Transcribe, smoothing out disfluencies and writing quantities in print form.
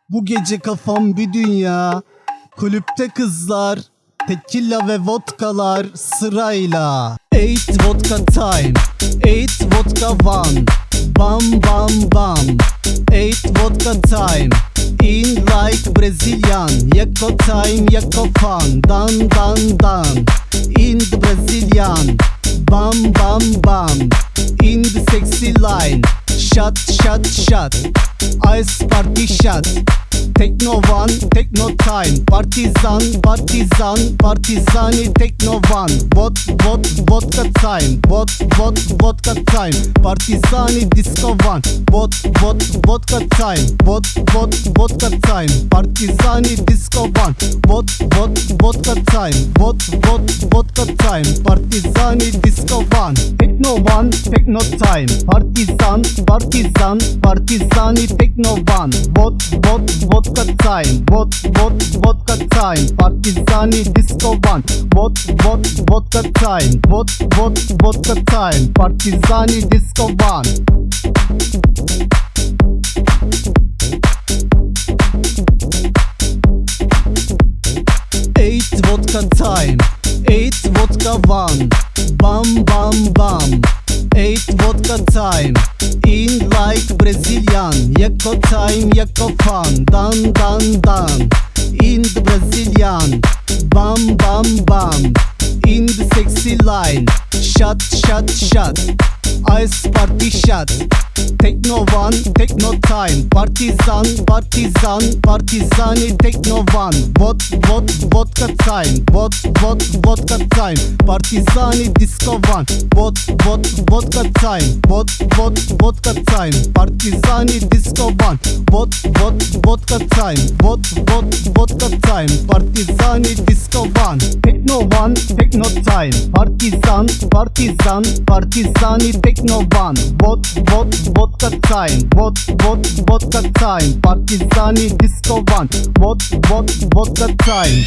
Bu gece kafam bir dünya. Kulüpte kızlar, tequila ve vodkalar sırayla. 8 vodka time, 8 vodka one. Bam bam bam, 8 vodka time. In like Brazilian, yako time, yako fun. Dan dan dan, in the Brazilian. Bam bam bam, in the sexy line. Shot shot shot, ice party shot. Techno one, techno time. Partizan, partizan, partizani techno one. Vodka time. Vodka time. Partizani disco one. Vodka time. Vodka time. Partizani disco one. Vodka time. Vodka time. Partizani disco one. Techno one, techno time. Partizan, partizani techno one. Vodka time, vodka time, partizani disco one. Vodka time, vodka time, partizani disco one. 8 vodka time, 8 vodka one. Bam bam bam, 8 vodka time. In like Brazilian, yako time, yako fun. Dan dan dan, in the Brazilian. Bam bam bam, in the sexy line. Shot shot shot, ice party shot. Techno one, techno time. Partizan, partizani techno one. Vodka time. Vodka time. Partizani disco one. Vodka time. Vodka time. Partizani disco one. Vodka time. Vodka time. Partizani disco one. Techno one, techno time. Partizani techno one. Vodka time. Vodka time. Partizani disco one. Vodka time.